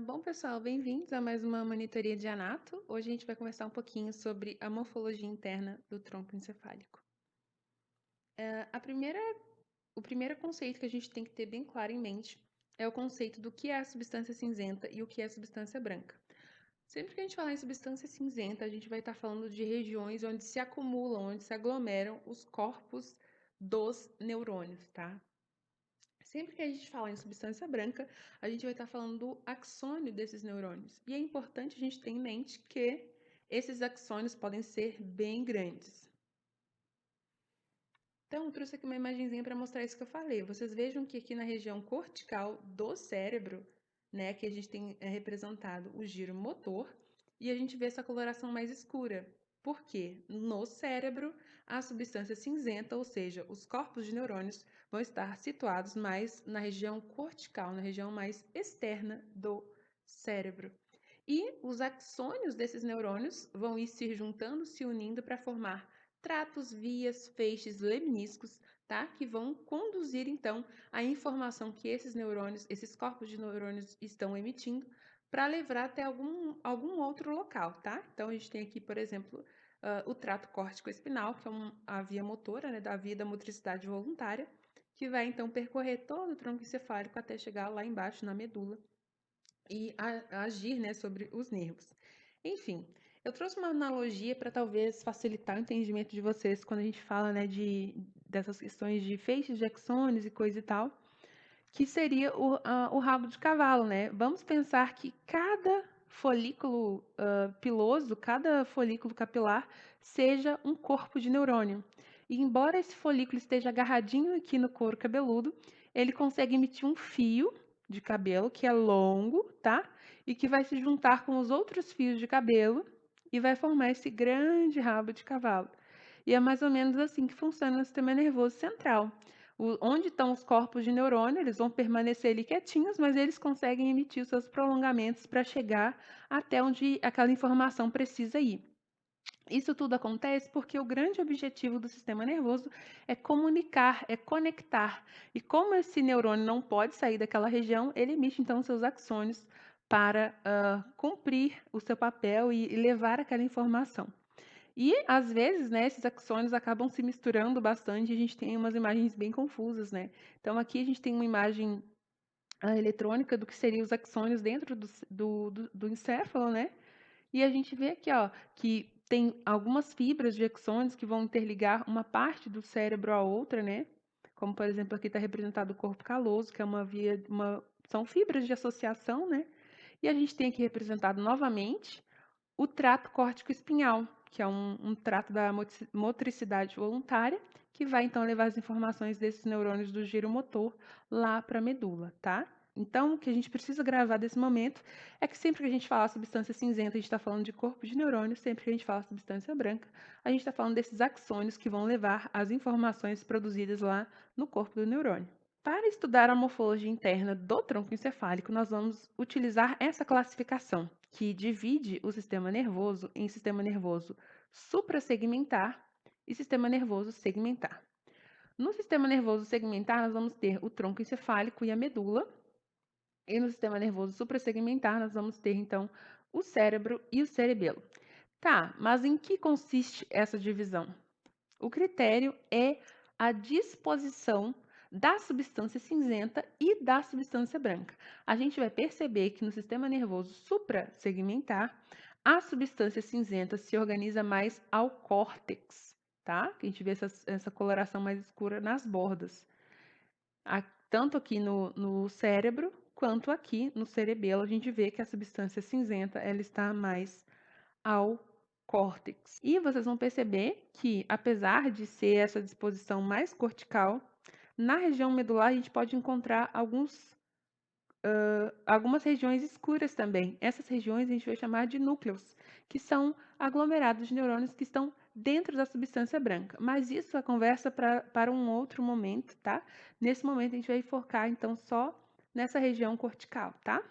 Bom, pessoal, bem-vindos a mais uma monitoria de anato. Hoje a gente vai conversar um pouquinho sobre a morfologia interna do tronco encefálico. A primeira, o primeiro conceito que a gente tem que ter bem claro em mente é o conceito do que é a substância cinzenta e o que é a substância branca. Sempre que a gente falar em substância cinzenta, a gente vai estar falando de regiões onde se acumulam, onde se aglomeram os corpos dos neurônios, tá? Sempre que a gente fala em substância branca, a gente vai estar falando do axônio desses neurônios. E é importante a gente ter em mente que esses axônios podem ser bem grandes. Então, eu trouxe aqui uma imagenzinha para mostrar isso que eu falei. Vocês vejam que aqui na região cortical do cérebro, né, que a gente tem representado o giro motor, e a gente vê essa coloração mais escura. Por quê? No cérebro, a substância cinzenta, ou seja, os corpos de neurônios, vão estar situados mais na região cortical, na região mais externa do cérebro. E os axônios desses neurônios vão ir se juntando, se unindo para formar tratos, vias, feixes lemnísticos, tá? Que vão conduzir então a informação que esses neurônios, esses corpos de neurônios estão emitindo para levar até algum outro local, tá? Então a gente tem aqui, por exemplo, o trato córtico-espinal, que é a via motora, né, da via da motricidade voluntária, que vai então percorrer todo o tronco encefálico até chegar lá embaixo na medula e agir, né, sobre os nervos. Enfim, eu trouxe uma analogia para talvez facilitar o entendimento de vocês quando a gente fala, né, dessas questões de feixes de axônios e coisa e tal, que seria o rabo de cavalo, né? Vamos pensar que cada folículo piloso, cada folículo capilar, seja um corpo de neurônio. E embora esse folículo esteja agarradinho aqui no couro cabeludo, ele consegue emitir um fio de cabelo que é longo, tá? E que vai se juntar com os outros fios de cabelo e vai formar esse grande rabo de cavalo. E é mais ou menos assim que funciona o sistema nervoso central. Onde estão os corpos de neurônio, eles vão permanecer ali quietinhos, mas eles conseguem emitir os seus prolongamentos para chegar até onde aquela informação precisa ir. Isso tudo acontece porque o grande objetivo do sistema nervoso é comunicar, é conectar. E como esse neurônio não pode sair daquela região, ele emite então seus axônios para cumprir o seu papel e levar aquela informação. E, às vezes, né, esses axônios acabam se misturando bastante e a gente tem umas imagens bem confusas, né? Então, aqui a gente tem uma imagem eletrônica do que seriam os axônios dentro do encéfalo, né? E a gente vê aqui, ó, que tem algumas fibras de axônios que vão interligar uma parte do cérebro à outra, né? Como, por exemplo, aqui está representado o corpo caloso, que é são fibras de associação, né? E a gente tem aqui representado novamente o trato córtico-espinhal, que é um trato da motricidade voluntária, que vai então levar as informações desses neurônios do giro motor lá para a medula, tá? Então, o que a gente precisa gravar desse momento é que sempre que a gente fala substância cinzenta, a gente está falando de corpo de neurônios, sempre que a gente fala substância branca, a gente está falando desses axônios que vão levar as informações produzidas lá no corpo do neurônio. Para estudar a morfologia interna do tronco encefálico, nós vamos utilizar essa classificação, que divide o sistema nervoso em sistema nervoso suprassegmentar e sistema nervoso segmentar. No sistema nervoso segmentar, nós vamos ter o tronco encefálico e a medula, e no sistema nervoso suprassegmentar, nós vamos ter, então, o cérebro e o cerebelo. Tá, mas em que consiste essa divisão? O critério é a disposição da substância cinzenta e da substância branca. A gente vai perceber que no sistema nervoso suprassegmentar, a substância cinzenta se organiza mais ao córtex, tá? A gente vê essa coloração mais escura nas bordas. Tanto aqui no cérebro, quanto aqui no cerebelo, a gente vê que a substância cinzenta ela está mais ao córtex. E vocês vão perceber que, apesar de ser essa disposição mais cortical, na região medular a gente pode encontrar algumas regiões escuras também. Essas regiões a gente vai chamar de núcleos, que são aglomerados de neurônios que estão dentro da substância branca. Mas isso é conversa para um outro momento, tá? Nesse momento a gente vai focar então só nessa região cortical, tá?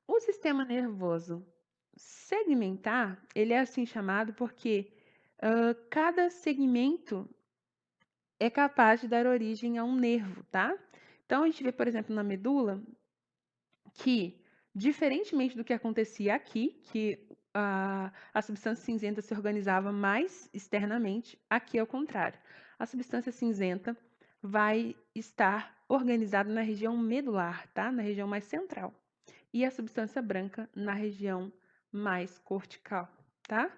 O sistema nervoso segmentar, ele é assim chamado porque cada segmento é capaz de dar origem a um nervo, tá? Então, a gente vê, por exemplo, na medula, que, diferentemente do que acontecia aqui, que a substância cinzenta se organizava mais externamente, aqui é o contrário. A substância cinzenta vai estar organizada na região medular, tá? Na região mais central. E a substância branca na região mais cortical, tá?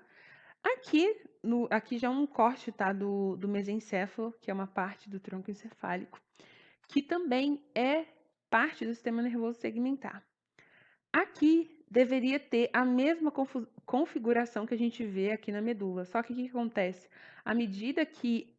Aqui já é um corte, tá? Do mesencéfalo, que é uma parte do tronco encefálico, que também é parte do sistema nervoso segmentar. Aqui deveria ter a mesma configuração que a gente vê aqui na medula. Só que o que acontece? À medida que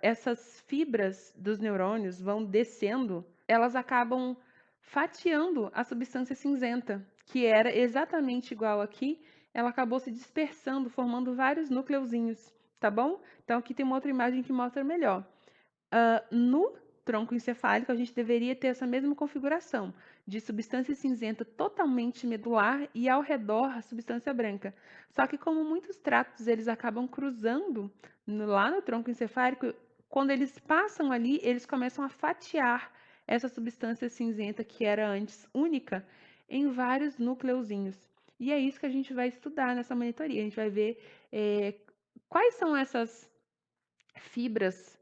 essas fibras dos neurônios vão descendo, elas acabam fatiando a substância cinzenta, que era exatamente igual aqui, ela acabou se dispersando, formando vários núcleozinhos, tá bom? Então aqui tem uma outra imagem que mostra melhor. No tronco encefálico, a gente deveria ter essa mesma configuração de substância cinzenta totalmente medular e ao redor a substância branca. Só que como muitos tratos eles acabam cruzando lá no tronco encefálico, quando eles passam ali, eles começam a fatiar essa substância cinzenta que era antes única em vários núcleozinhos. E é isso que a gente vai estudar nessa monitoria. A gente vai ver quais são essas fibras,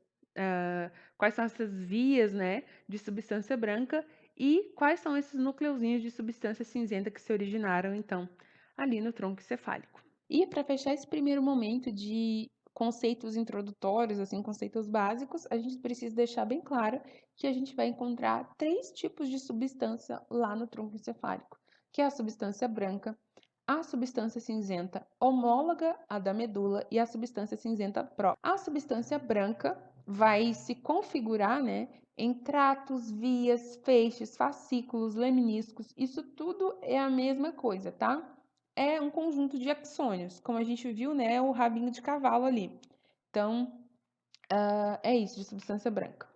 quais são essas vias, né, de substância branca e quais são esses nucleozinhos de substância cinzenta que se originaram, então, ali no tronco encefálico. E para fechar esse primeiro momento de conceitos introdutórios, assim, conceitos básicos, a gente precisa deixar bem claro que a gente vai encontrar 3 tipos de substância lá no tronco encefálico, que é a substância branca, a substância cinzenta homóloga à da medula e a substância cinzenta própria. A substância branca vai se configurar, né, em tratos, vias, feixes, fascículos, leminiscos. Isso tudo é a mesma coisa, tá? É um conjunto de axônios, como a gente viu, né, o rabinho de cavalo ali. Então, é isso de substância branca.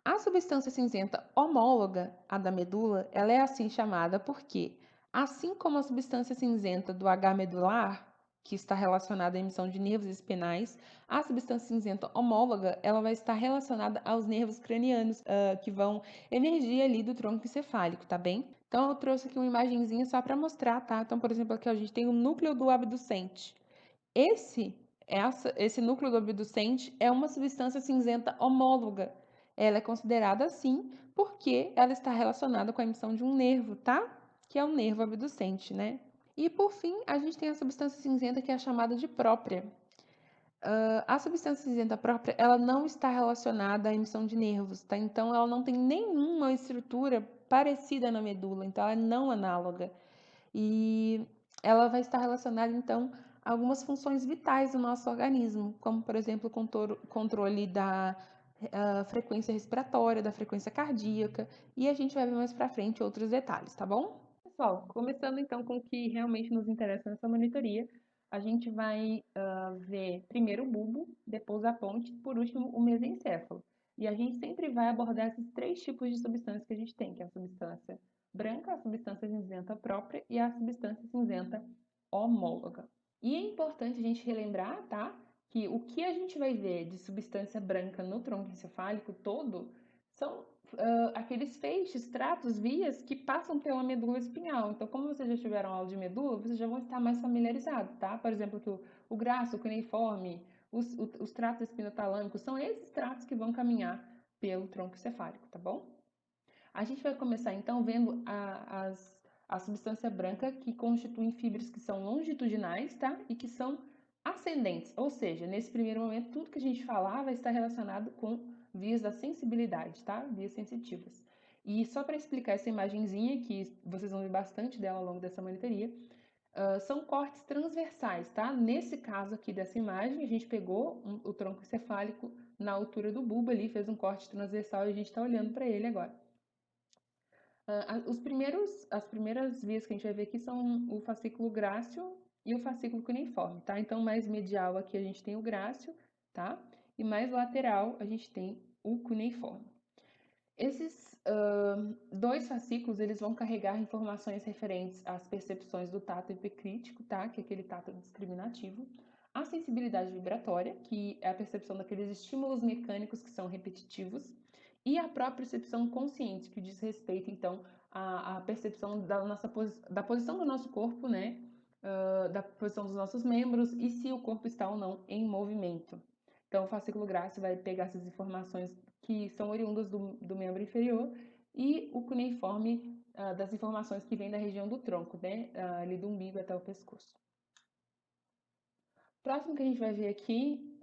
A substância cinzenta homóloga à da medula, ela é assim chamada porque, assim como a substância cinzenta do H medular, que está relacionada à emissão de nervos espinais, a substância cinzenta homóloga, ela vai estar relacionada aos nervos cranianos, que vão emergir ali do tronco encefálico, tá bem? Então, eu trouxe aqui uma imagenzinha só para mostrar, tá? Então, por exemplo, aqui a gente tem o núcleo do abducente. Esse núcleo do abducente é uma substância cinzenta homóloga. Ela é considerada assim porque ela está relacionada com a emissão de um nervo, tá? Que é o nervo abducente, né? E por fim, a gente tem a substância cinzenta que é chamada de própria. A substância cinzenta própria, ela não está relacionada à emissão de nervos, tá? Então, ela não tem nenhuma estrutura parecida na medula, então ela é não análoga. E ela vai estar relacionada, então, a algumas funções vitais do nosso organismo, como, por exemplo, o controle da frequência respiratória, da frequência cardíaca, e a gente vai ver mais para frente outros detalhes, tá bom? Pessoal, começando então com o que realmente nos interessa nessa monitoria, a gente vai ver primeiro o bulbo, depois a ponte, por último o mesencéfalo. E a gente sempre vai abordar esses 3 tipos de substâncias que a gente tem, que é a substância branca, a substância cinzenta própria e a substância cinzenta homóloga. E é importante a gente relembrar, tá, que o que a gente vai ver de substância branca no tronco encefálico todo são aqueles feixes, tratos, vias que passam pela medula espinhal. Então, como vocês já tiveram aula de medula, vocês já vão estar mais familiarizados, tá? Por exemplo, que o graço, o cuneiforme, os tratos espinotalâmicos, são esses tratos que vão caminhar pelo tronco encefálico, tá bom? A gente vai começar então vendo a substância branca que constituem fibras que são longitudinais, tá? E que são ascendentes, ou seja, nesse primeiro momento, tudo que a gente falar vai estar relacionado com vias da sensibilidade, tá? Vias sensitivas. E só para explicar essa imagenzinha, que vocês vão ver bastante dela ao longo dessa monitoria, são cortes transversais, tá? Nesse caso aqui dessa imagem, a gente pegou o tronco encefálico na altura do bulbo ali, fez um corte transversal e a gente está olhando para ele agora. As primeiras vias que a gente vai ver aqui são o fascículo grácil e o fascículo cuneiforme, tá? Então, mais medial aqui a gente tem o grácil, tá? E mais lateral a gente tem o cuneiforme. Esses 2 fascículos, eles vão carregar informações referentes às percepções do tato epicrítico, tá? Que é aquele tato discriminativo. A sensibilidade vibratória, que é a percepção daqueles estímulos mecânicos que são repetitivos. e a propriocepção consciente, que diz respeito, então, à percepção da posição do nosso corpo, né? Da posição dos nossos membros e se o corpo está ou não em movimento. Então, o fascículo grácil vai pegar essas informações que são oriundas do membro inferior e o cuneiforme das informações que vêm da região do tronco, né? Ali do umbigo até o pescoço. Próximo que a gente vai ver aqui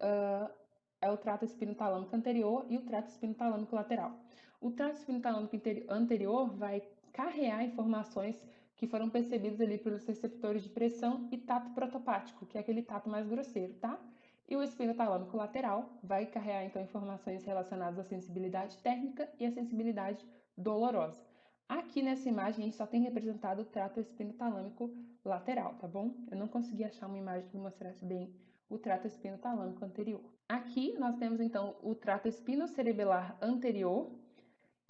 é o trato espinotalâmico anterior e o trato espinotalâmico lateral. O trato espinotalâmico anterior vai carrear informações que foram percebidas ali pelos receptores de pressão e tato protopático, que é aquele tato mais grosseiro, tá? E o espinotalâmico lateral vai carregar então informações relacionadas à sensibilidade térmica e à sensibilidade dolorosa. Aqui nessa imagem a gente só tem representado o trato espinotalâmico lateral, tá bom? Eu não consegui achar uma imagem que mostrasse bem o trato espinotalâmico anterior. Aqui nós temos então o trato espinocerebelar anterior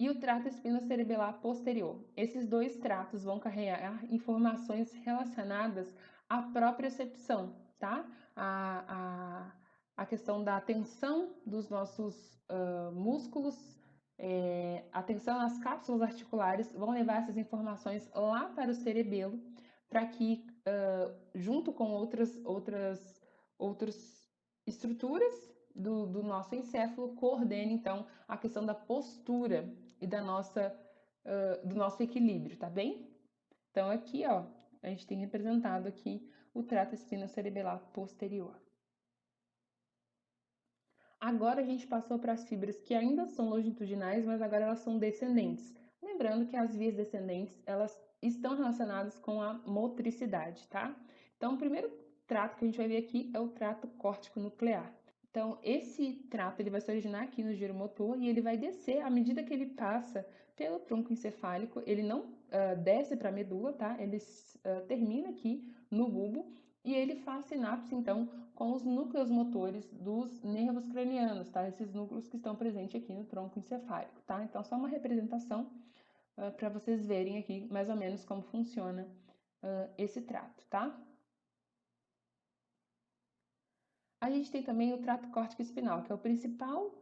e o trato espinocerebelar posterior. Esses dois tratos vão carregar informações relacionadas à propriocepção, tá? A questão da tensão dos nossos músculos, a tensão nas cápsulas articulares vão levar essas informações lá para o cerebelo, para que, junto com outras estruturas do nosso encéfalo, coordene então a questão da postura e do nosso equilíbrio, tá bem? Então aqui, ó, a gente tem representado aqui o trato espinocerebelar posterior. Agora a gente passou para as fibras que ainda são longitudinais, mas agora elas são descendentes. Lembrando que as vias descendentes, elas estão relacionadas com a motricidade, tá? Então, o primeiro trato que a gente vai ver aqui é o trato córtico-nuclear. Então, esse trato ele vai se originar aqui no giro motor e ele vai descer à medida que ele passa pelo tronco encefálico. Ele não desce para a medula, tá? Ele termina aqui no bulbo e ele faz sinapse, então, com os núcleos motores dos nervos cranianos, tá? Esses núcleos que estão presentes aqui no tronco encefálico, tá? Então, só uma representação para vocês verem aqui mais ou menos como funciona esse trato, tá? A gente tem também o trato córtico-espinal, que é o principal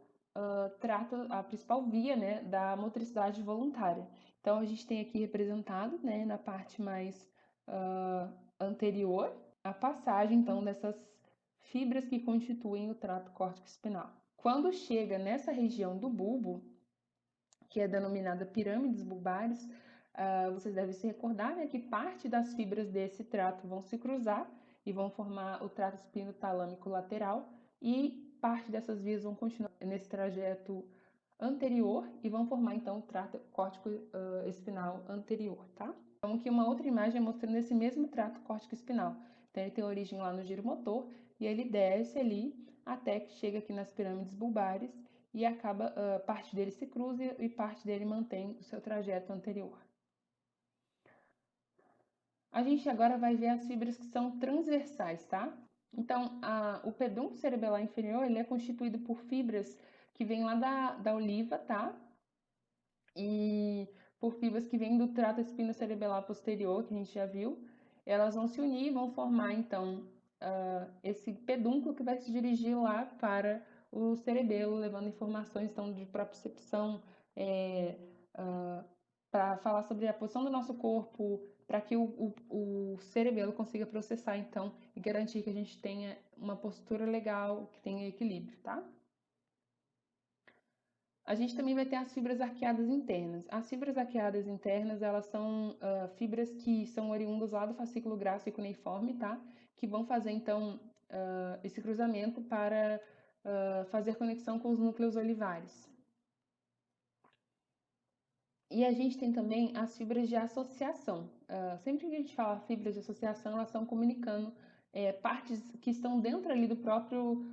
trato, a principal via, né, da motricidade voluntária. Então, a gente tem aqui representado, né, na parte mais anterior, a passagem, então, dessas fibras que constituem o trato córtico-espinal. Quando chega nessa região do bulbo, que é denominada pirâmides bulbares, vocês devem se recordar, né, que parte das fibras desse trato vão se cruzar e vão formar o trato espinotalâmico lateral e parte dessas vias vão continuar nesse trajeto anterior e vão formar então o trato córtico espinal anterior, tá? Então aqui uma outra imagem mostrando esse mesmo trato córtico espinal. Então ele tem origem lá no giro motor e ele desce ali até que chega aqui nas pirâmides bulbares e acaba, parte dele se cruza e parte dele mantém o seu trajeto anterior. A gente agora vai ver as fibras que são transversais, tá? Então, o pedúnculo cerebelar inferior, ele é constituído por fibras que vêm lá da oliva, tá? E por fibras que vêm do trato espinocerebelar posterior, que a gente já viu. Elas vão se unir e vão formar, então, esse pedúnculo que vai se dirigir lá para o cerebelo, levando informações, então, de propriocepção, para falar sobre a posição do nosso corpo, para que o cerebelo consiga processar, então, e garantir que a gente tenha uma postura legal, que tenha equilíbrio, tá? A gente também vai ter as fibras arqueadas internas. As fibras arqueadas internas, elas são fibras que são oriundas lá do fascículo grácil e cuneiforme, tá? Que vão fazer, então, esse cruzamento para fazer conexão com os núcleos olivares. E a gente tem também as fibras de associação. Sempre que a gente fala fibras de associação, elas estão comunicando partes que estão dentro ali do próprio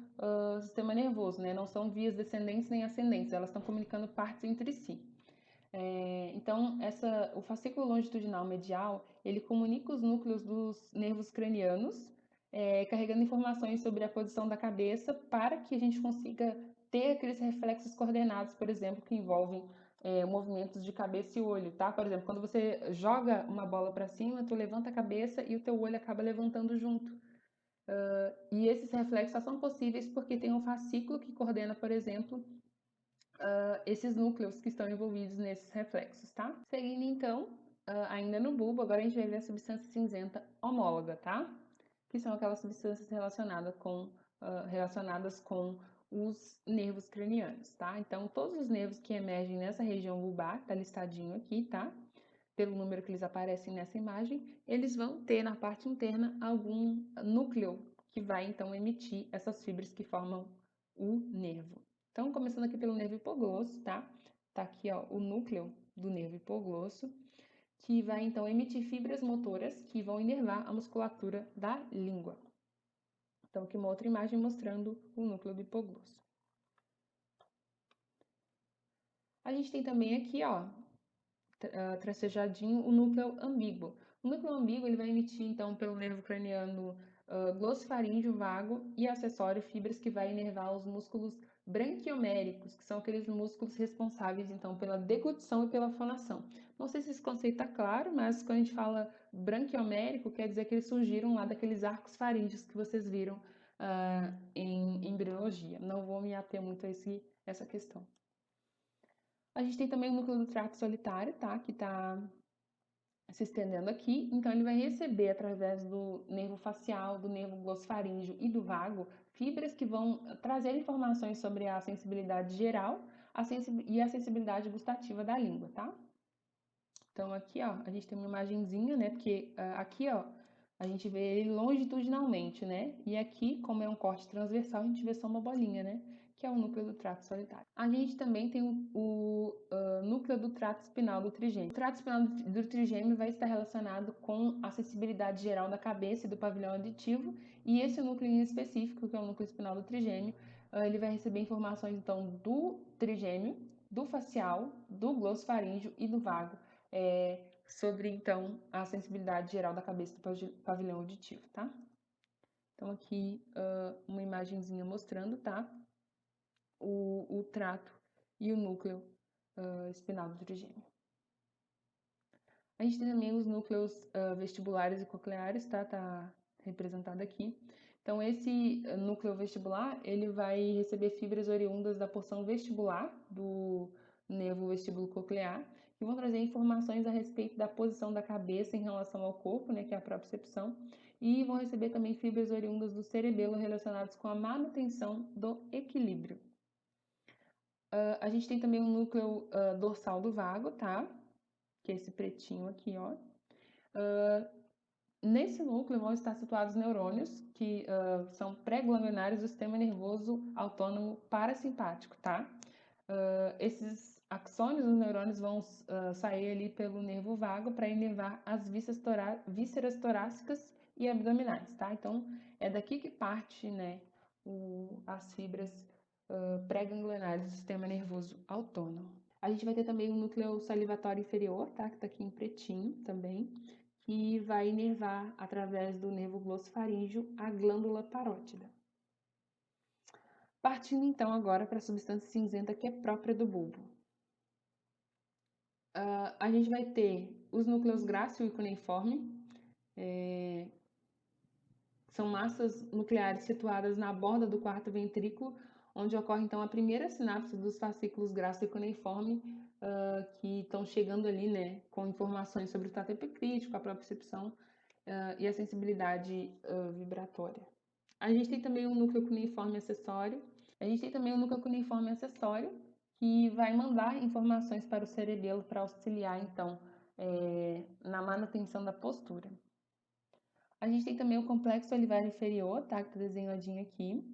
sistema nervoso, né? Não são vias descendentes nem ascendentes, elas estão comunicando partes entre si. Então, o fascículo longitudinal medial, ele comunica os núcleos dos nervos cranianos, carregando informações sobre a posição da cabeça para que a gente consiga ter aqueles reflexos coordenados, por exemplo, que envolvem movimentos de cabeça e olho, tá? Por exemplo, quando você joga uma bola para cima, tu levanta a cabeça e o teu olho acaba levantando junto. E esses reflexos só são possíveis porque tem um fascículo que coordena, por exemplo, esses núcleos que estão envolvidos nesses reflexos, tá? Seguindo então, ainda no bulbo, agora a gente vai ver a substância cinzenta homóloga, tá? Que são aquelas substâncias relacionadas com os nervos cranianos, tá? Então, todos os nervos que emergem nessa região bulbar, tá listadinho aqui, tá? Pelo número que eles aparecem nessa imagem, eles vão ter na parte interna algum núcleo que vai então emitir essas fibras que formam o nervo. Então, começando aqui pelo nervo hipoglosso, tá? Tá aqui, ó, o núcleo do nervo hipoglosso, que vai então emitir fibras motoras que vão inervar a musculatura da língua. Então, aqui uma outra imagem mostrando o núcleo do hipoglosso. A gente tem também aqui, ó, tracejadinho, o núcleo ambíguo. O núcleo ambíguo ele vai emitir, então, pelo nervo craniano glossofaríngeo vago e acessório fibras que vai inervar os músculos branquioméricos, que são aqueles músculos responsáveis, então, pela deglutição e pela fonação. Não sei se esse conceito está claro, mas quando a gente fala branquiomérico, quer dizer que eles surgiram lá daqueles arcos faríngeos que vocês viram em embriologia. Não vou me ater muito a essa questão. A gente tem também o núcleo do trato solitário, tá? Que está se estendendo aqui. Então, ele vai receber, através do nervo facial, do nervo glossofaríngeo e do vago, fibras que vão trazer informações sobre a sensibilidade geral e a sensibilidade gustativa da língua, tá? Então, aqui, ó, a gente tem uma imagenzinha, né? Porque aqui, ó, a gente vê ele longitudinalmente, né? E aqui, como é um corte transversal, a gente vê só uma bolinha, né? Que é o núcleo do trato solitário. A gente também tem o núcleo do trato espinal do trigêmeo. O trato espinal do trigêmeo vai estar relacionado com a sensibilidade geral da cabeça e do pavilhão auditivo, e esse núcleo em específico, que é o núcleo espinal do trigêmeo, ele vai receber informações, então, do trigêmeo, do facial, do glossofaríngeo e do vago, sobre, então, a sensibilidade geral da cabeça do pavilhão auditivo, tá? Então, aqui, uma imagenzinha mostrando, tá? O trato e o núcleo espinal do trigêmeo. A gente tem também os núcleos vestibulares e cocleares, tá? Tá representado aqui. Então, esse núcleo vestibular, ele vai receber fibras oriundas da porção vestibular do nervo vestíbulo coclear, que vão trazer informações a respeito da posição da cabeça em relação ao corpo, né, que é a propriocepção, e vão receber também fibras oriundas do cerebelo relacionadas com a manutenção do equilíbrio. A gente tem também o núcleo dorsal do vago, tá? Que é esse pretinho aqui, ó. Nesse núcleo vão estar situados neurônios que são pré-ganglionários do sistema nervoso autônomo parasimpático, tá? Esses axônios dos neurônios vão sair ali pelo nervo vago para inervar as vísceras torácicas e abdominais, tá? Então, é daqui que parte, né, as fibras pré-ganglionares do sistema nervoso autônomo. A gente vai ter também o núcleo salivatório inferior, tá? Que tá aqui em pretinho também, que vai inervar através do nervo glossofaríngeo a glândula parótida. Partindo então agora para a substância cinzenta que é própria do bulbo. A gente vai ter os núcleos grácil e cuneiforme, são massas nucleares situadas na borda do quarto ventrículo, onde ocorre então a primeira sinapse dos fascículos grácil e cuneiforme, que estão chegando ali, né, com informações sobre o tato epicrítico, a propriocepção e a sensibilidade vibratória. A gente tem também o núcleo cuneiforme acessório. Que vai mandar informações para o cerebelo para auxiliar, então, na manutenção da postura. A gente tem também o complexo olivar inferior, tá? Que tá desenhadinho aqui.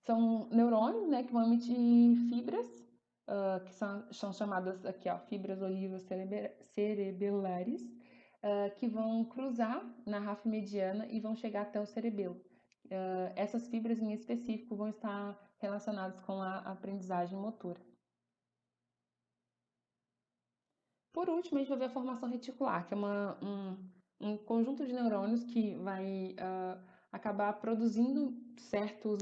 São neurônios, né, que vão emitir fibras, que são chamadas aqui, ó, fibras olivas cerebelares, que vão cruzar na ráfia mediana e vão chegar até o cerebelo. Essas fibras em específico vão estar relacionadas com a aprendizagem motora. Por último, a gente vai ver a formação reticular, que é um conjunto de neurônios que vai acabar produzindo certos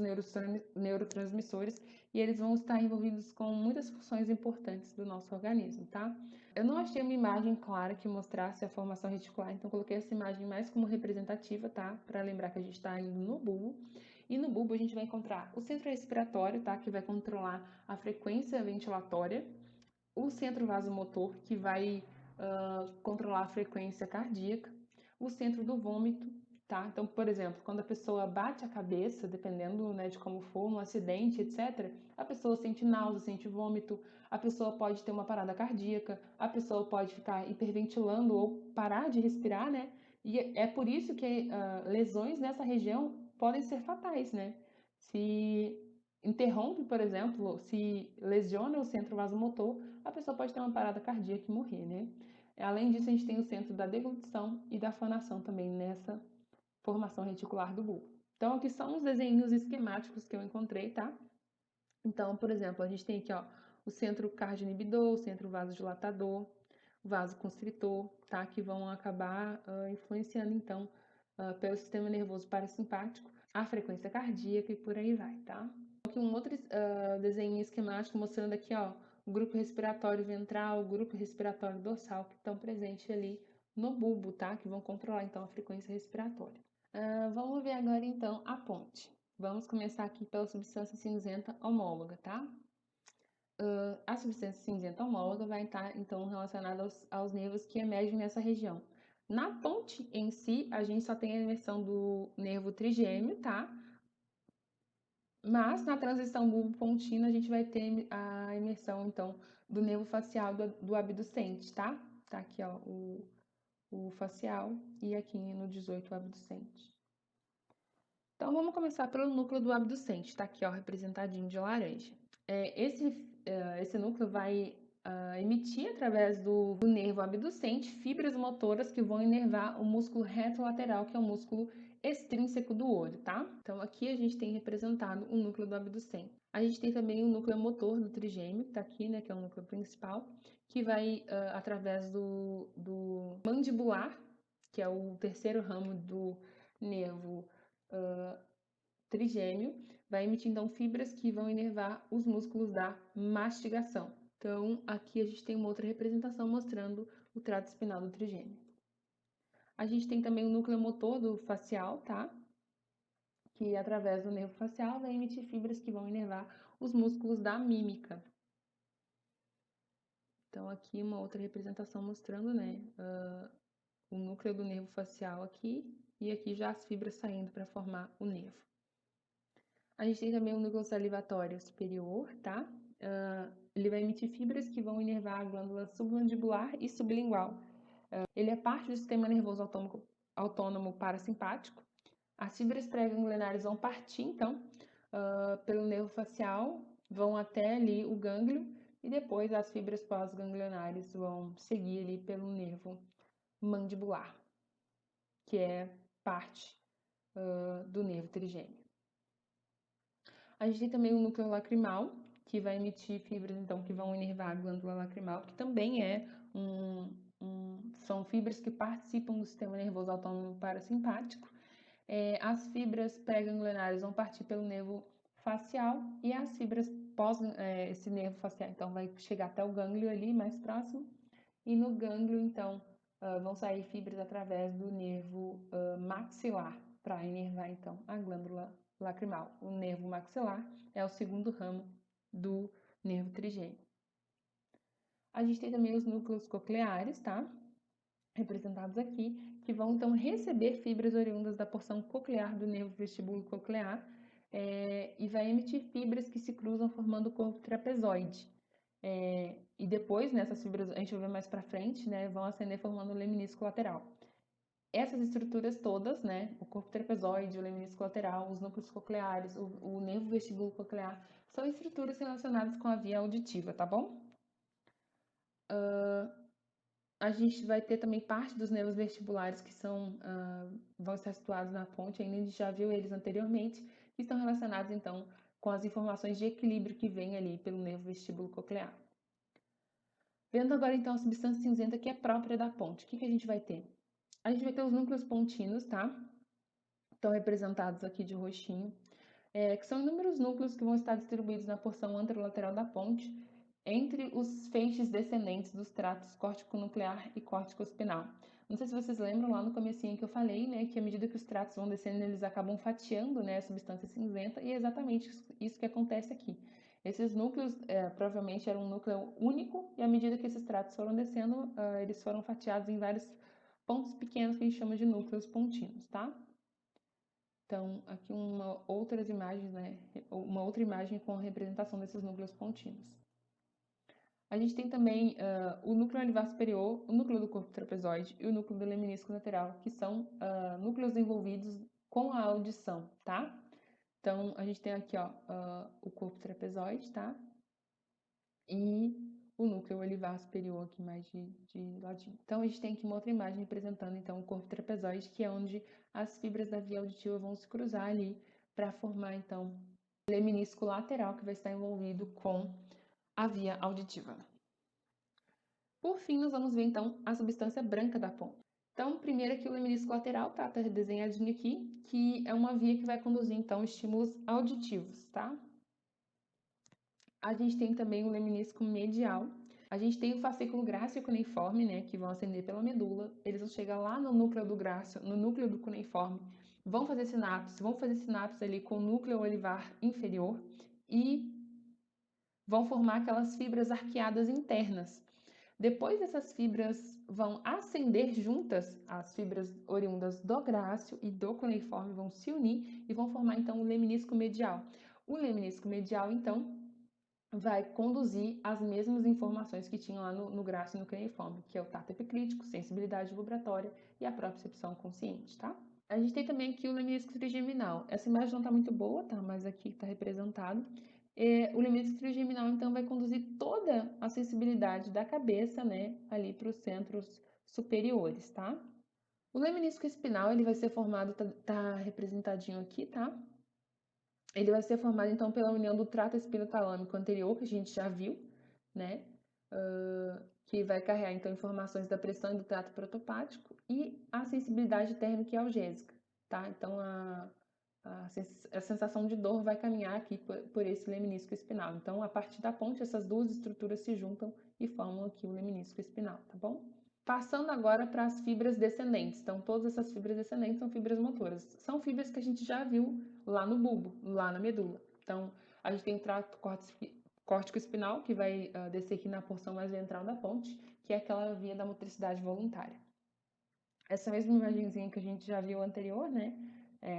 neurotransmissores e eles vão estar envolvidos com muitas funções importantes do nosso organismo, tá? Eu não achei uma imagem clara que mostrasse a formação reticular, então coloquei essa imagem mais como representativa, tá? Para lembrar que a gente está indo no bulbo. E no bulbo a gente vai encontrar o centro respiratório, tá? Que vai controlar a frequência ventilatória, o centro vasomotor, que vai controlar a frequência cardíaca, o centro do vômito, tá? Então, por exemplo, quando a pessoa bate a cabeça, dependendo, né, de como for, um acidente, etc., a pessoa sente náusea, sente vômito, a pessoa pode ter uma parada cardíaca, a pessoa pode ficar hiperventilando ou parar de respirar, né? E é por isso que lesões nessa região podem ser fatais, né? Se interrompe, por exemplo, se lesiona o centro vasomotor, a pessoa pode ter uma parada cardíaca e morrer, né? Além disso, a gente tem o centro da deglutição e da fonação também nessa formação reticular do bulbo. Então, aqui são os desenhos esquemáticos que eu encontrei, tá? Então, por exemplo, a gente tem aqui, ó, o centro cardioinibidor, o centro vasodilatador, o vasoconstritor, tá? Que vão acabar influenciando, então, pelo sistema nervoso parasimpático, a frequência cardíaca e por aí vai, tá? Aqui um outro desenho esquemático mostrando aqui, ó, o grupo respiratório ventral, o grupo respiratório dorsal, que estão presentes ali no bulbo, tá? Que vão controlar, então, a frequência respiratória. Vamos ver agora, então, a ponte. Vamos começar aqui pela substância cinzenta homóloga, tá? A substância cinzenta homóloga vai estar, então, relacionada aos nervos que emergem nessa região. Na ponte em si, a gente só tem a emersão do nervo trigêmeo, tá? Mas na transição bulbo-pontina, a gente vai ter a imersão, então, do nervo facial do abducente, tá? Tá aqui, ó, o facial e aqui no 18 o abducente. Então, vamos começar pelo núcleo do abducente, tá aqui, ó, representadinho de laranja. Esse núcleo vai emitir, através do nervo abducente, fibras motoras que vão inervar o músculo retrolateral, que é o músculo extrínseco do olho, tá? Então, aqui a gente tem representado o núcleo do abducente. A gente tem também o núcleo motor do trigêmeo, que tá aqui, né, que é o núcleo principal, que vai, através do mandibular, que é o terceiro ramo do nervo trigêmeo, vai emitir então fibras que vão inervar os músculos da mastigação. Então, aqui a gente tem uma outra representação mostrando o trato espinal do trigêmeo. A gente tem também o núcleo motor do facial, tá? Que através do nervo facial vai emitir fibras que vão inervar os músculos da mímica. Então, aqui uma outra representação mostrando, né, o núcleo do nervo facial aqui e aqui já as fibras saindo para formar o nervo. A gente tem também o núcleo salivatório superior, tá? Ele vai emitir fibras que vão inervar a glândula submandibular e sublingual. Ele é parte do sistema nervoso autônomo parasimpático. As fibras pré-ganglionares vão partir, então, pelo nervo facial, vão até ali o gânglio e depois as fibras pós-ganglionares vão seguir ali pelo nervo mandibular, que é parte do nervo trigêmeo. A gente tem também o núcleo lacrimal, que vai emitir fibras, então, que vão inervar a glândula lacrimal, que também são fibras que participam do sistema nervoso autônomo parasimpático. As fibras pré-ganglionares vão partir pelo nervo facial e as fibras esse nervo facial, então, vai chegar até o gânglio ali, mais próximo, e no gânglio, então, vão sair fibras através do nervo maxilar, para inervar, então, a glândula lacrimal. O nervo maxilar é o segundo ramo do nervo trigêmeo. A gente tem também os núcleos cocleares, tá? Representados aqui, que vão então receber fibras oriundas da porção coclear do nervo vestíbulo coclear e vai emitir fibras que se cruzam formando o corpo trapezoide. E depois, nessas fibras, a gente vai ver mais para frente, né, vão ascender formando o leminisco lateral. Essas estruturas todas, né, o corpo trapezoide, o leminisco lateral, os núcleos cocleares, o nervo vestíbulo coclear, são estruturas relacionadas com a via auditiva, tá bom? A gente vai ter também parte dos nervos vestibulares que vão estar situados na ponte, ainda a gente já viu eles anteriormente, que estão relacionados, então, com as informações de equilíbrio que vem ali pelo nervo vestíbulo coclear. Vendo agora, então, a substância cinzenta que é própria da ponte, o que a gente vai ter? A gente vai ter os núcleos pontinos, tá? Estão representados aqui de roxinho, que são inúmeros núcleos que vão estar distribuídos na porção anterolateral da ponte, entre os feixes descendentes dos tratos córtico-nuclear e córtico-espinal. Não sei se vocês lembram lá no comecinho que eu falei, né, que à medida que os tratos vão descendo, eles acabam fatiando, né, a substância cinzenta, e é exatamente isso que acontece aqui. Esses núcleos provavelmente eram um núcleo único, e à medida que esses tratos foram descendo, eles foram fatiados em vários pontos pequenos que a gente chama de núcleos pontinos, tá? Então, aqui outras imagens, né, uma outra imagem com a representação desses núcleos pontinos. A gente tem também o núcleo alivar superior, o núcleo do corpo trapezoide e o núcleo do lemnisco lateral, que são núcleos envolvidos com a audição, tá? Então, a gente tem aqui, ó, o corpo trapezoide, tá? E o núcleo alivar superior aqui mais de ladinho. Então, a gente tem aqui uma outra imagem representando, então, o corpo trapezoide, que é onde as fibras da via auditiva vão se cruzar ali para formar, então, o lemnisco lateral, que vai estar envolvido com a via auditiva. Por fim, nós vamos ver, então, a substância branca da ponte. Então, primeiro aqui o lemnisco lateral, tá desenhadinho aqui, que é uma via que vai conduzir, então, estímulos auditivos, tá? A gente tem também o lemnisco medial. A gente tem o fascículo gráceo e cuneiforme, né, que vão ascender pela medula. Eles vão chegar lá no núcleo do gráceo, no núcleo do cuneiforme, vão fazer sinapses ali com o núcleo olivar inferior e vão formar aquelas fibras arqueadas internas. Depois essas fibras vão ascender juntas, as fibras oriundas do gráceo e do cuneiforme vão se unir e vão formar então o lemnisco medial. O lemnisco medial, então, vai conduzir as mesmas informações que tinham lá no gráceo e no cuneiforme, que é o tato epiclítico, sensibilidade vibratória e a propriocepção consciente, tá? A gente tem também aqui o lemnisco trigeminal. Essa imagem não está muito boa, tá? Mas aqui está representado. O lemnisco trigeminal, então, vai conduzir toda a sensibilidade da cabeça, né, ali para os centros superiores, tá? O lemnisco espinal, ele vai ser formado, tá representadinho aqui, tá? Ele vai ser formado, então, pela união do trato espinotalâmico anterior, que a gente já viu, né? Que vai carregar, então, informações da pressão e do trato protopático e a sensibilidade térmica e algésica, tá? Então, a sensação de dor vai caminhar aqui por esse lemnisco espinal. Então, a partir da ponte, essas duas estruturas se juntam e formam aqui o lemnisco espinal, tá bom? Passando agora para as fibras descendentes. Então, todas essas fibras descendentes são fibras motoras. São fibras que a gente já viu lá no bulbo, lá na medula. Então, a gente tem o trato córtico espinal, que vai descer aqui na porção mais ventral da ponte, que é aquela via da motricidade voluntária. Essa mesma imagenzinha que a gente já viu anterior, né?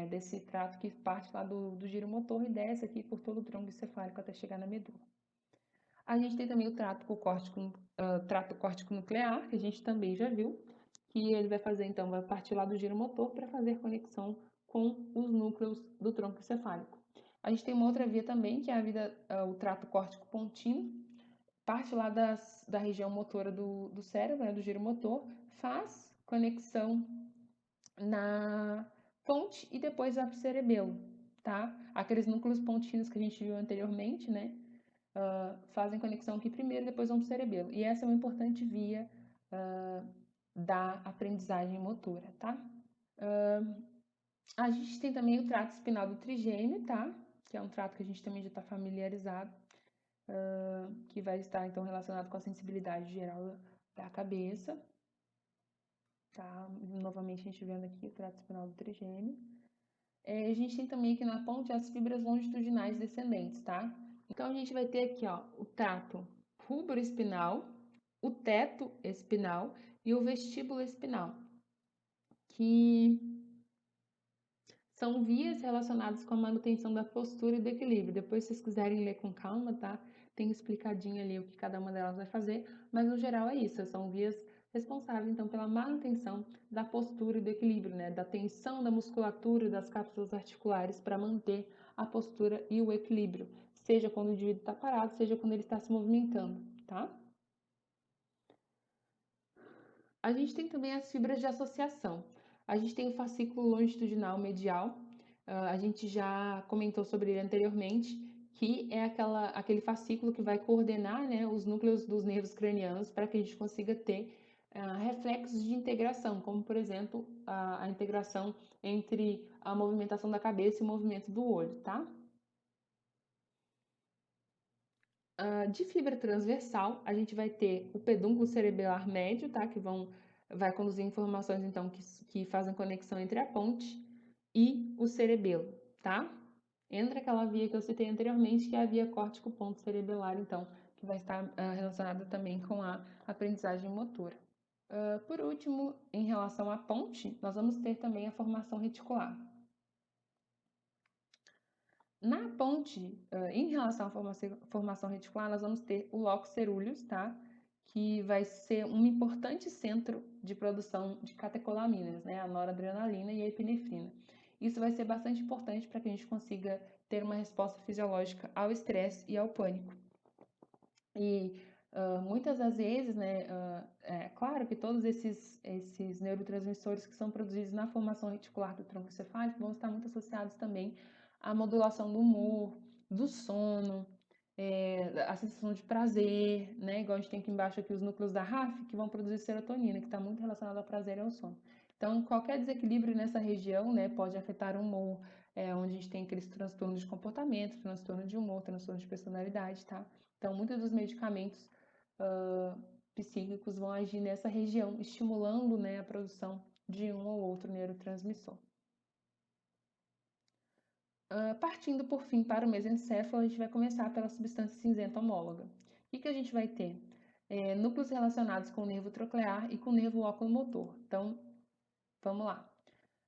Desse trato que parte lá do giro motor e desce aqui por todo o tronco encefálico até chegar na medula. A gente tem também o trato córtico nuclear, que a gente também já viu, que ele vai fazer, então, vai partir lá do giro motor para fazer conexão com os núcleos do tronco encefálico. A gente tem uma outra via também, que é o trato córtico pontino, parte lá da região motora do cérebro, né, do giro motor, faz conexão na ponte e depois vai para o cerebelo, tá? Aqueles núcleos pontinos que a gente viu anteriormente, né? Fazem conexão aqui primeiro, depois vão para o cerebelo. E essa é uma importante via da aprendizagem motora, tá? A gente tem também o trato espinal do trigêmeo, tá? Que é um trato que a gente também já está familiarizado, que vai estar, então, relacionado com a sensibilidade geral da cabeça. Tá? Novamente, a gente vendo aqui o trato espinal do trigêmeo. A gente tem também aqui na ponte as fibras longitudinais descendentes, tá? Então, a gente vai ter aqui, ó, o trato rubroespinal, o teto espinal e o vestíbulo espinal, que são vias relacionadas com a manutenção da postura e do equilíbrio. Depois, se vocês quiserem ler com calma, tá? Tem explicadinho ali o que cada uma delas vai fazer, mas no geral é isso, são vias responsáveis, então, pela manutenção da postura e do equilíbrio, né? Da tensão da musculatura e das cápsulas articulares para manter a postura e o equilíbrio, seja quando o indivíduo está parado, seja quando ele está se movimentando, tá? A gente tem também as fibras de associação. A gente tem o fascículo longitudinal medial, a gente já comentou sobre ele anteriormente, que é aquele fascículo que vai coordenar, né, os núcleos dos nervos cranianos para que a gente consiga ter reflexos de integração, como, por exemplo, a integração entre a movimentação da cabeça e o movimento do olho, tá? De fibra transversal, a gente vai ter o pedúnculo cerebelar médio, tá? Vai conduzir informações, então, que fazem conexão entre a ponte e o cerebelo, tá? Entra aquela via que eu citei anteriormente, que é a via córtico-ponto cerebelar, então, que vai estar relacionada também com a aprendizagem motora. Por último, em relação à ponte, nós vamos ter também a formação reticular. Na ponte, em relação à formação reticular, nós vamos ter o locus coeruleus, tá? Que vai ser um importante centro de produção de catecolaminas, né? A noradrenalina e a epinefrina. Isso vai ser bastante importante para que a gente consiga ter uma resposta fisiológica ao estresse e ao pânico. E muitas das vezes, né, é claro que todos esses neurotransmissores que são produzidos na formação reticular do tronco encefálico vão estar muito associados também à modulação do humor, do sono, a sensação de prazer, né? Igual a gente tem aqui embaixo aqui os núcleos da RAF, que vão produzir serotonina, que está muito relacionado ao prazer e ao sono. Então, qualquer desequilíbrio nessa região, né, pode afetar o humor, onde a gente tem aqueles transtornos de comportamento, transtorno de humor, transtorno de personalidade, tá? Então, muitos dos medicamentos psíquicos vão agir nessa região, estimulando, né, a produção de um ou outro neurotransmissor. Partindo, por fim, para o mesencéfalo, a gente vai começar pela substância cinzenta homóloga. O que a gente vai ter? Núcleos relacionados com o nervo troclear e com o nervo oculomotor. Então, vamos lá.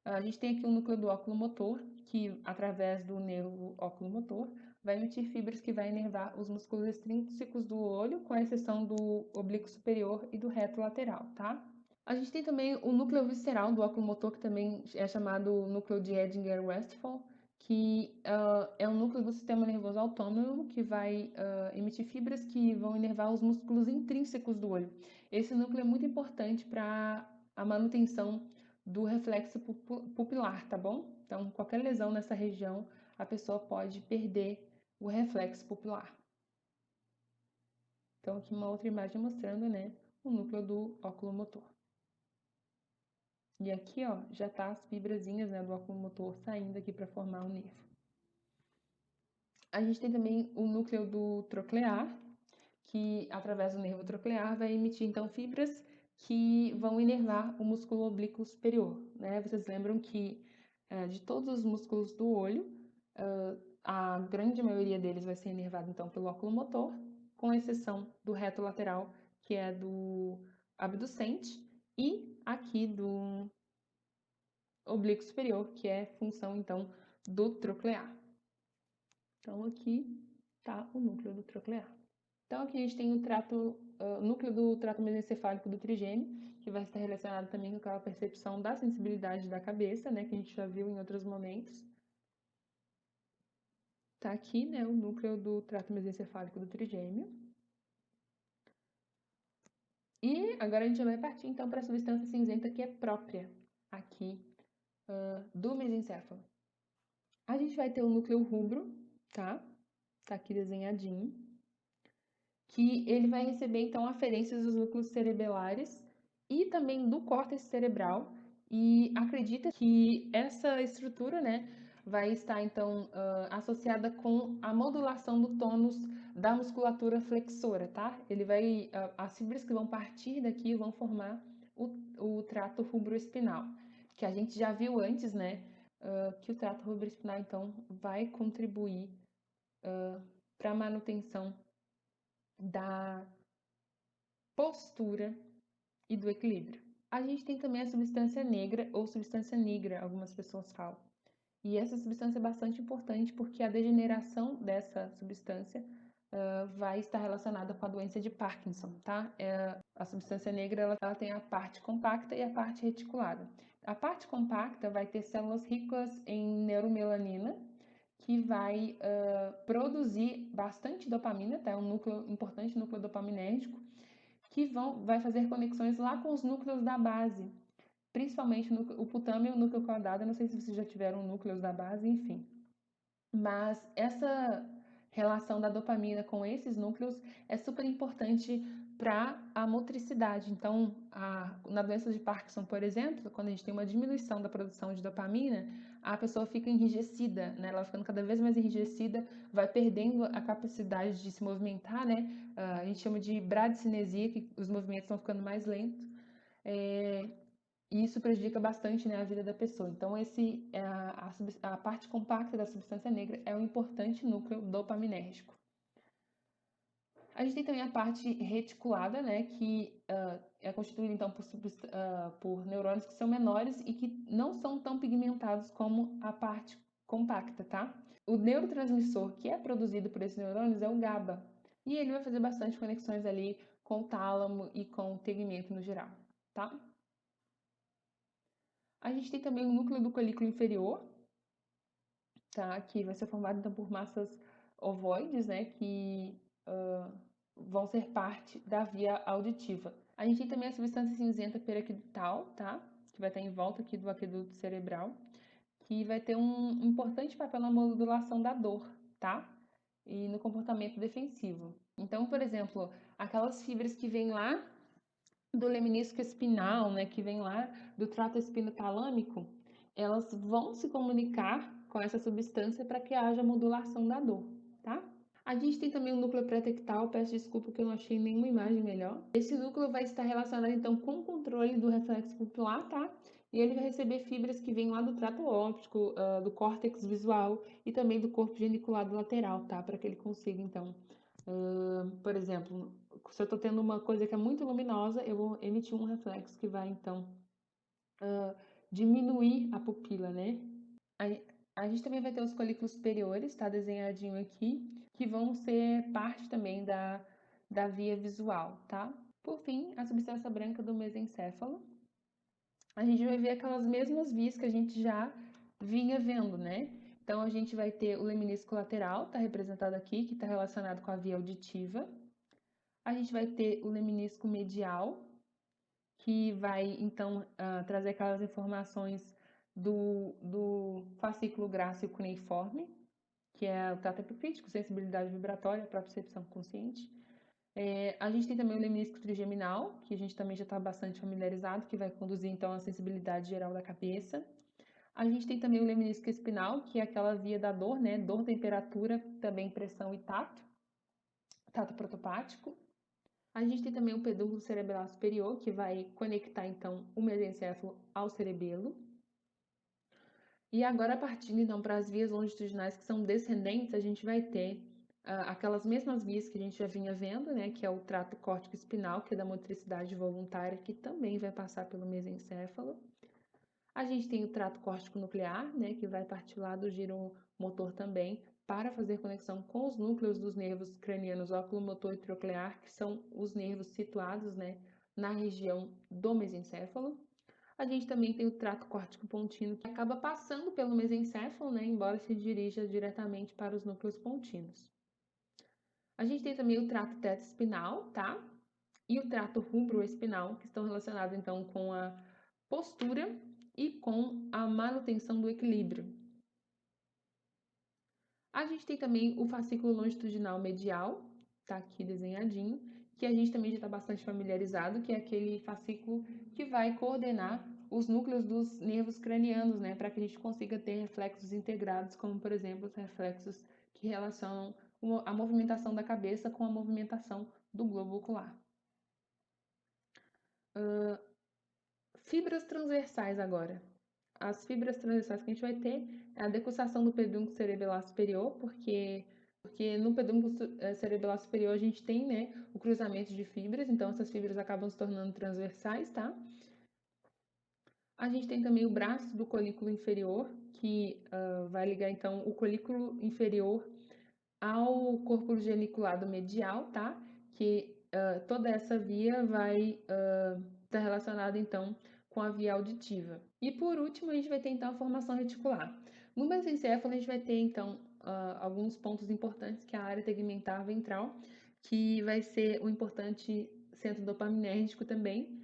A gente tem aqui o núcleo do oculomotor, que, através do nervo oculomotor, vai emitir fibras que vai inervar os músculos extrínsecos do olho, com exceção do oblíquo superior e do reto lateral, tá? A gente tem também o núcleo visceral do oculomotor, que também é chamado núcleo de Edinger-Westphal, que é um núcleo do sistema nervoso autônomo que vai emitir fibras que vão inervar os músculos intrínsecos do olho. Esse núcleo é muito importante para a manutenção do reflexo pupilar, tá bom? Então, qualquer lesão nessa região, a pessoa pode perder o reflexo pupilar. Então, aqui uma outra imagem mostrando, né, o núcleo do oculomotor. E aqui, ó, já tá as fibrazinhas, né, do oculomotor saindo aqui para formar o nervo. A gente tem também o núcleo do troclear, que através do nervo troclear vai emitir então fibras que vão inervar o músculo oblíquo superior, né? Vocês lembram que de todos os músculos do olho, a grande maioria deles vai ser inervado então pelo oculomotor, com exceção do reto lateral, que é do abducente, e aqui do oblíquo superior, que é função então do troclear. Então aqui está o núcleo do troclear. Então aqui a gente tem o núcleo do trato mesencefálico do trigêmeo, que vai estar relacionado também com aquela percepção da sensibilidade da cabeça, né, que a gente já viu em outros momentos. Tá aqui, né, o núcleo do trato mesencefálico do trigêmeo. E agora a gente vai partir então para a substância cinzenta que é própria aqui do mesencéfalo. A gente vai ter o núcleo rubro, tá? Tá aqui desenhadinho. Que ele vai receber então aferências dos núcleos cerebelares e também do córtex cerebral. E acredita que essa estrutura, né, vai estar então associada com a modulação do tônus da musculatura flexora, tá? As fibras que vão partir daqui vão formar o trato rubroespinal, que a gente já viu antes, né? Que o trato rubroespinal então vai contribuir para a manutenção da postura e do equilíbrio. A gente tem também a substância negra ou substância nigra, algumas pessoas falam. E essa substância é bastante importante porque a degeneração dessa substância vai estar relacionada com a doença de Parkinson, tá? A substância negra ela tem a parte compacta e a parte reticulada. A parte compacta vai ter células ricas em neuromelanina, que vai produzir bastante dopamina, tá? É um importante núcleo dopaminérgico, que vai fazer conexões lá com os núcleos da base, principalmente o putame e o núcleo caudado. Eu não sei se vocês já tiveram núcleos da base, enfim. Mas essa relação da dopamina com esses núcleos é super importante para a motricidade. Então, na doença de Parkinson, por exemplo, quando a gente tem uma diminuição da produção de dopamina, a pessoa fica enrijecida, né? Ela ficando cada vez mais enrijecida, vai perdendo a capacidade de se movimentar, né? A gente chama de bradicinesia, que os movimentos estão ficando mais lentos. E isso prejudica bastante, né, a vida da pessoa. Então, a parte compacta da substância negra é um importante núcleo dopaminérgico. A gente tem também a parte reticulada, né, que é constituída então por neurônios que são menores e que não são tão pigmentados como a parte compacta, tá? O neurotransmissor que é produzido por esses neurônios é o GABA, e ele vai fazer bastante conexões ali com o tálamo e com o tegmento no geral, tá? A gente tem também o núcleo do colículo inferior, tá? Que vai ser formado então por massas ovoides, né? Que vão ser parte da via auditiva. A gente tem também a substância cinzenta periaquidutal, tá? Que vai estar em volta aqui do aqueduto cerebral, que vai ter um importante papel na modulação da dor, tá? E no comportamento defensivo. Então, por exemplo, aquelas fibras que vêm lá do leminisco espinal, né, que vem lá do trato espinotalâmico, elas vão se comunicar com essa substância para que haja modulação da dor, tá? A gente tem também o núcleo pretectal, peço desculpa que eu não achei nenhuma imagem melhor. Esse núcleo vai estar relacionado então com o controle do reflexo pupilar, tá? E ele vai receber fibras que vêm lá do trato óptico, do córtex visual e também do corpo geniculado lateral, tá? Para que ele consiga então, por exemplo, se eu estou tendo uma coisa que é muito luminosa, eu vou emitir um reflexo que vai então diminuir a pupila, né? A gente também vai ter os colículos superiores, tá desenhadinho aqui, que vão ser parte também da via visual, tá? Por fim, a substância branca do mesencéfalo. A gente vai ver aquelas mesmas vias que a gente já vinha vendo, né? Então, a gente vai ter o leminisco lateral, tá representado aqui, que está relacionado com a via auditiva. A gente vai ter o leminisco medial, que vai, então, trazer aquelas informações do fascículo grácil cuneiforme, que é o tato epicrítico, sensibilidade vibratória, propriocepção consciente. A gente tem também o leminisco trigeminal, que a gente também já está bastante familiarizado, que vai conduzir, então, a sensibilidade geral da cabeça. A gente tem também o leminisco espinal, que é aquela via da dor, né? Dor, temperatura, também pressão e tato protopático. A gente tem também o pedúnculo cerebelar superior, que vai conectar, então, o mesencéfalo ao cerebelo. E agora, partindo, então, para as vias longitudinais que são descendentes, a gente vai ter aquelas mesmas vias que a gente já vinha vendo, né? Que é o trato córtico-espinal, que é da motricidade voluntária, que também vai passar pelo mesencéfalo. A gente tem o trato córtico-nuclear, né? Que vai partir lá do giro motor também, para fazer conexão com os núcleos dos nervos cranianos oculomotor e troclear, que são os nervos situados, né, na região do mesencéfalo. A gente também tem o trato córtico pontino, que acaba passando pelo mesencéfalo, né, embora se dirija diretamente para os núcleos pontinos. A gente tem também o trato teto-espinal, tá? E o trato rubro-espinal, que estão relacionados então com a postura e com a manutenção do equilíbrio. A gente tem também o fascículo longitudinal medial, tá aqui desenhadinho, que a gente também já está bastante familiarizado, que é aquele fascículo que vai coordenar os núcleos dos nervos cranianos, né, para que a gente consiga ter reflexos integrados, como por exemplo os reflexos que relacionam a movimentação da cabeça com a movimentação do globo ocular. Fibras transversais agora. As fibras transversais que a gente vai ter é a decussação do pedúnculo cerebelar superior, porque no pedúnculo cerebelar superior a gente tem, né, o cruzamento de fibras, então essas fibras acabam se tornando transversais, tá? A gente tem também o braço do colículo inferior, que vai ligar, então, o colículo inferior ao corpo geniculado medial, tá? Que toda essa via vai estar relacionada, então, com a via auditiva. E por último, a gente vai ter então a formação reticular. No mesencéfalo, a gente vai ter então alguns pontos importantes, que é a área tegmentar ventral, que vai ser um importante centro dopaminérgico também,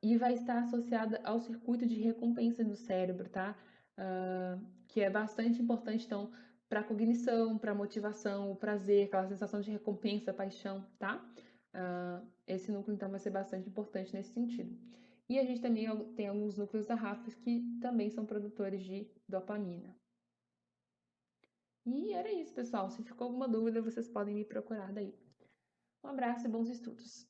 e vai estar associada ao circuito de recompensa do cérebro, tá? Que é bastante importante, então, para a cognição, para a motivação, o prazer, aquela sensação de recompensa, paixão, tá? esse núcleo, então, vai ser bastante importante nesse sentido. E a gente também tem alguns núcleos da RAF que também são produtores de dopamina. E era isso, pessoal. Se ficou alguma dúvida, vocês podem me procurar daí. Um abraço e bons estudos!